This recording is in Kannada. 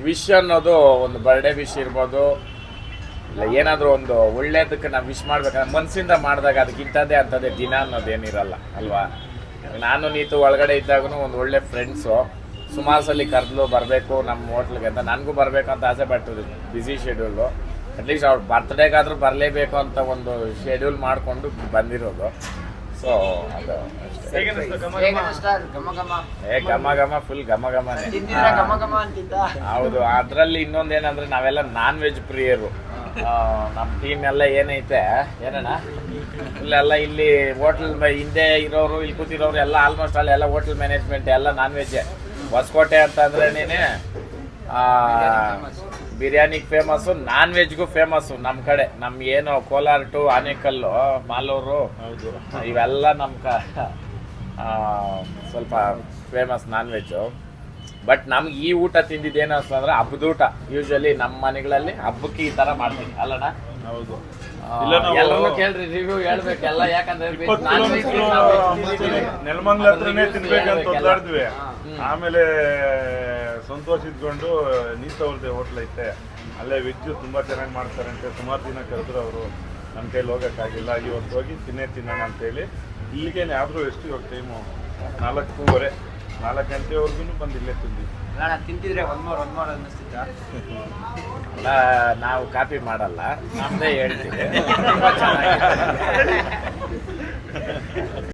ವಿಶ್ ಅನ್ನೋದು ಒಂದು ಬರ್ಡೇ ವಿಶ್ ಇರ್ಬೋದು, ಇಲ್ಲ ಏನಾದರೂ ಒಂದು ಒಳ್ಳೇದಕ್ಕೆ ನಾವು ವಿಶ್ ಮಾಡ್ಬೇಕಂದ್ರೆ ಮನಸ್ಸಿಂದ ಮಾಡಿದಾಗ ಅದಕ್ಕಿಂತದೇ ಅಂಥದ್ದೇ ದಿನ ಅನ್ನೋದೇನಿರಲ್ಲ ಅಲ್ವಾ. ನಾನು ನೀತು ಒಳಗಡೆ ಇದ್ದಾಗೂ ಒಂದು ಒಳ್ಳೆ ಫ್ರೆಂಡ್ಸು ಸುಮಾರು ಸಲ ಕರೆದ್ಲು ಬರಬೇಕು ನಮ್ಮ ಹೋಟ್ಲಿಗೆ ಅಂತ. ನನಗೂ ಬರಬೇಕು ಅಂತ ಆಸೆ ಪಟ್ಟು ಬ್ಯುಸಿ ಶೆಡ್ಯೂಲು, ಅಟ್ಲೀಸ್ಟ್ ಅವ್ರ ಬರ್ತ್ಡೇಗಾದರೂ ಬರಲೇಬೇಕು ಅಂತ ಒಂದು ಶೆಡ್ಯೂಲ್ ಮಾಡಿಕೊಂಡು ಬಂದಿರೋದು. ಸೊ ಅದು ಘಮ ಘಮ ಫುಲ್ ಘಮ ಘಮನೇ. ಹೌದು. ಅದರಲ್ಲಿ ಇನ್ನೊಂದೇನಂದ್ರೆ ನಾವೆಲ್ಲ ನಾನ್ ವೆಜ್ ಪ್ರಿಯರು. ನಮ್ಮ ಟೀಮ್ ಎಲ್ಲ ಏನೈತೆ ಏನಣ್ಣ ಇಲ್ಲೆಲ್ಲ ಇಲ್ಲಿ ಹೋಟ್ಲ್ ಹಿಂದೆ ಇರೋರು ಇಲ್ಲಿ ಕೂತಿರೋರು ಎಲ್ಲ ಆಲ್ಮೋಸ್ಟ್ ಅಲ್ಲೆಲ್ಲ ಹೋಟೆಲ್ ಮ್ಯಾನೇಜ್ಮೆಂಟ್ ಎಲ್ಲ ನಾನ್ ವೆಜ್ಜೇ. ಹೊಸಕೋಟೆ ಅಂತ ಅಂದ್ರೇನೆ ಬಿರಿಯಾನಿಗೆ ಫೇಮಸ್ಸು, ನಾನ್ ವೆಜ್ಗೂ ಫೇಮಸ್ಸು ನಮ್ಮ ಕಡೆ. ನಮ್ಗೆ ಏನು ಕೋಲಾರ ಟು ಆನೇಕಲ್ಲು ಮಾಲೂರು ಇವೆಲ್ಲ ನಮ್ಮ ಸ್ವಲ್ಪ ಫೇಮಸ್ ನಾನ್ ವೆಜ್ಜು. ಬಟ್ ನಮ್ಗೆ ಈ ಊಟ ತಿಂದಿದ್ದೇನು ಅಂತಂದ್ರೆ ಹಬ್ಬದ ಊಟ. ಯೂಶಲಿ ನಮ್ಮ ಮನೆಗಳಲ್ಲಿ ಹಬ್ಬಕ್ಕೆ ಈ ಥರ ಮಾಡ್ತೀವಿ ಅಲ್ಲಣ್ಣ. ಹೌದು. ಎಲ್ಲರೂ ಕೇಳ್ರಿ, ರಿವ್ಯೂ ಹೇಳ್ಬೇಕೆಲ್ಲ. ಯಾಕಂದ್ರೆ ನೆಲಮಂಗ್ಲ ಹತ್ರನೇ ತಿನ್ಬೇಕಂತ ಒದ್ದಾಡಿದ್ವಿ. ಆಮೇಲೆ ಸಂತೋಷ ಇದ್ಕೊಂಡು ನೀತವ್ರದ್ದೇ ಹೋಟ್ಲ್ ಐತೆ, ಅಲ್ಲೇ ವೆಜ್ಜು ತುಂಬ ಚೆನ್ನಾಗಿ ಮಾಡ್ತಾರೆ ಅಂತ ಸುಮಾರು ದಿನ ಕರೆದ್ರು ಅವರು. ನಮ್ಮ ಕೈಲಿ ಹೋಗೋಕ್ಕಾಗಿಲ್ಲ. ಇವತ್ತು ಹೋಗಿ ತಿನ್ನೋಣ ಅಂತೇಳಿ ಇಲ್ಲಿಗೇನೆ. ಆದರೂ ಎಷ್ಟು ಇವಾಗ ಟೈಮು 4:30 4 ಗಂಟೆವರೆಗೂ ಬಂದು ಇಲ್ಲೇ ತಿಂದ್ವಿ. ತಿಂತಿದ್ರೆ ಒಂದ್ ಅನ್ನಿಸ್ತಿದ್ದ. ನಾವು ಕಾಪಿ ಮಾಡಲ್ಲ, ನಮ್ಮದೇ ಹೇಳ್ತೀವಿ. ತುಂಬ ಚೆನ್ನಾಗಿದೆ.